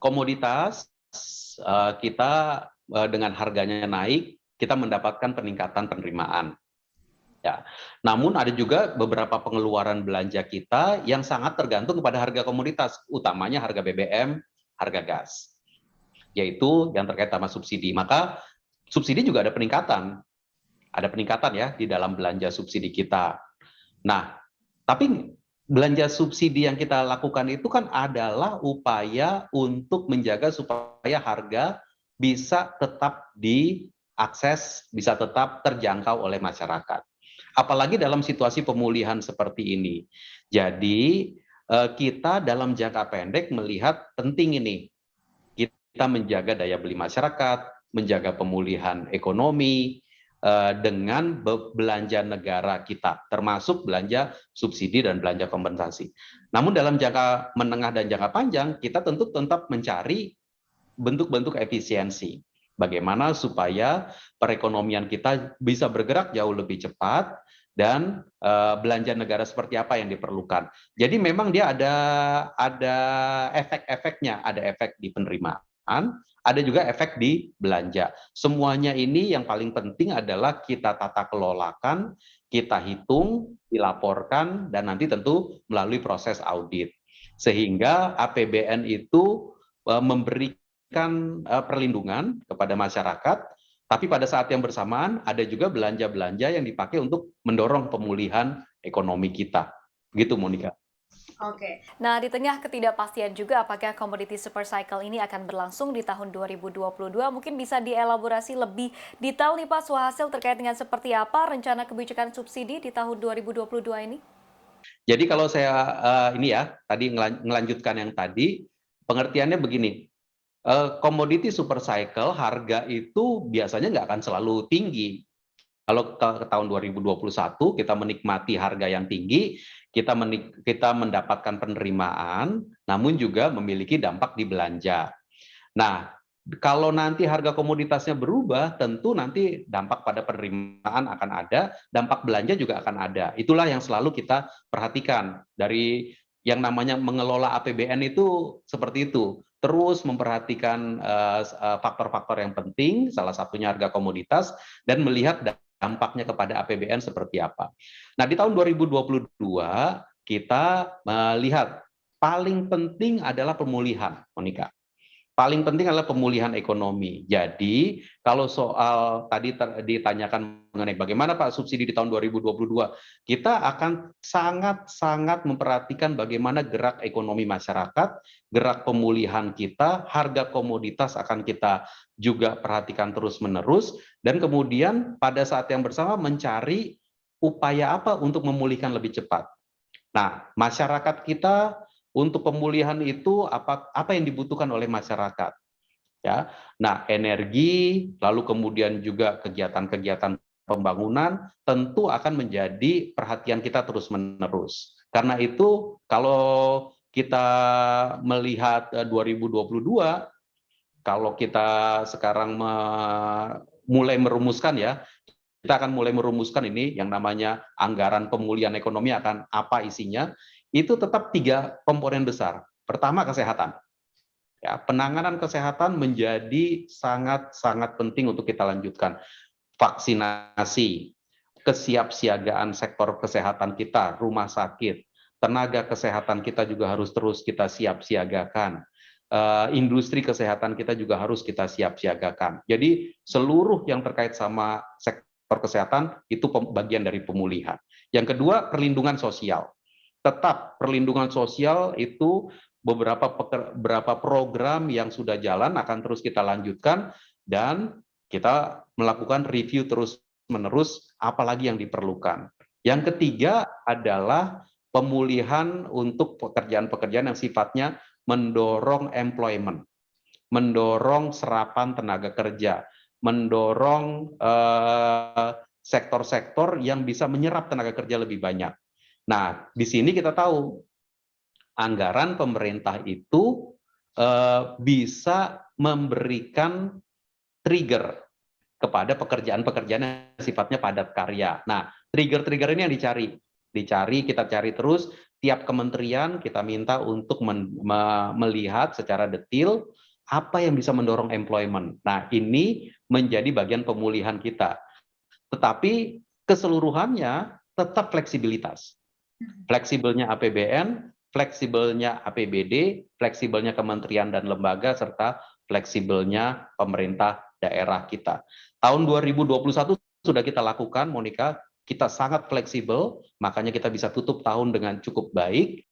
Komoditas kita dengan harganya naik, kita mendapatkan peningkatan penerimaan. Ya. Namun ada juga beberapa pengeluaran belanja kita yang sangat tergantung kepada harga komoditas, utamanya harga BBM, harga gas, yaitu yang terkait sama subsidi. Maka subsidi juga ada peningkatan ya di dalam belanja subsidi kita. Nah, tapi belanja subsidi yang kita lakukan itu kan adalah upaya untuk menjaga supaya harga bisa tetap diakses, bisa tetap terjangkau oleh masyarakat. Apalagi dalam situasi pemulihan seperti ini. Jadi kita dalam jangka pendek melihat penting ini, kita menjaga daya beli masyarakat, menjaga pemulihan ekonomi dengan belanja negara kita, termasuk belanja subsidi dan belanja kompensasi. Namun dalam jangka menengah dan jangka panjang, kita tentu tetap mencari bentuk-bentuk efisiensi. Bagaimana supaya perekonomian kita bisa bergerak jauh lebih cepat dan belanja negara seperti apa yang diperlukan. Jadi memang dia ada efek-efeknya, ada efek di penerimaan, ada juga efek di belanja. Semuanya ini yang paling penting adalah kita tata kelolakan, kita hitung, dilaporkan, dan nanti tentu melalui proses audit. Sehingga APBN itu memberikan perlindungan kepada masyarakat, tapi pada saat yang bersamaan ada juga belanja-belanja yang dipakai untuk mendorong pemulihan ekonomi kita. Gitu, Monica. Oke. Nah, di tengah ketidakpastian juga apakah komoditi super cycle ini akan berlangsung di tahun 2022, mungkin bisa dielaborasi lebih detail nih Pak Suhasil terkait dengan seperti apa rencana kebijakan subsidi di tahun 2022 ini? Jadi kalau saya ini ya, tadi ngelanjutkan yang tadi, pengertiannya begini, komoditi super cycle harga itu biasanya nggak akan selalu tinggi. Kalau ke tahun 2021 kita menikmati harga yang tinggi, kita mendapatkan penerimaan, namun juga memiliki dampak di belanja. Nah, kalau nanti harga komoditasnya berubah, tentu nanti dampak pada penerimaan akan ada, dampak belanja juga akan ada. Itulah yang selalu kita perhatikan dari yang namanya mengelola APBN itu seperti itu. Terus memperhatikan faktor-faktor yang penting, salah satunya harga komoditas, dan melihat dampaknya kepada APBN seperti apa. Nah, di tahun 2022 kita melihat paling penting adalah pemulihan, Monica. Paling penting adalah pemulihan ekonomi. Jadi, kalau soal tadi ditanyakan mengenai bagaimana Pak subsidi di tahun 2022, kita akan sangat-sangat memperhatikan bagaimana gerak ekonomi masyarakat, gerak pemulihan kita, harga komoditas akan kita juga perhatikan terus-menerus, dan kemudian pada saat yang bersama mencari upaya apa untuk memulihkan lebih cepat. Nah, masyarakat kita untuk pemulihan itu apa yang dibutuhkan oleh masyarakat, ya. Nah, energi, lalu kemudian juga kegiatan-kegiatan pembangunan tentu akan menjadi perhatian kita terus-menerus. Karena itu kalau kita melihat 2022, kalau kita sekarang mulai merumuskan ya, kita akan mulai merumuskan ini yang namanya anggaran pemulihan ekonomi akan apa isinya, itu tetap 3 komponen besar. Pertama, kesehatan. Ya, penanganan kesehatan menjadi sangat-sangat penting untuk kita lanjutkan. Vaksinasi, kesiapsiagaan sektor kesehatan kita, rumah sakit, tenaga kesehatan kita juga harus terus kita siap-siagakan. Industri kesehatan kita juga harus kita siap-siagakan. Jadi seluruh yang terkait sama sektor kesehatan itu bagian dari pemulihan. Yang kedua, perlindungan sosial. Tetap perlindungan sosial itu beberapa program yang sudah jalan akan terus kita lanjutkan dan kita melakukan review terus-menerus apalagi yang diperlukan. Yang ketiga adalah pemulihan untuk pekerjaan-pekerjaan yang sifatnya mendorong employment, mendorong serapan tenaga kerja, mendorong sektor-sektor yang bisa menyerap tenaga kerja lebih banyak. Nah, di sini kita tahu anggaran pemerintah itu bisa memberikan trigger kepada pekerjaan-pekerjaan yang sifatnya padat karya. Nah, trigger-trigger ini yang dicari. kita cari terus, tiap kementerian kita minta untuk melihat secara detail apa yang bisa mendorong employment. Nah, ini menjadi bagian pemulihan kita. Tetapi keseluruhannya tetap fleksibilitas. Fleksibelnya APBN, fleksibelnya APBD, fleksibelnya kementerian dan lembaga, serta fleksibelnya pemerintah daerah kita. Tahun 2021 sudah kita lakukan, Monica, kita sangat fleksibel, makanya kita bisa tutup tahun dengan cukup baik.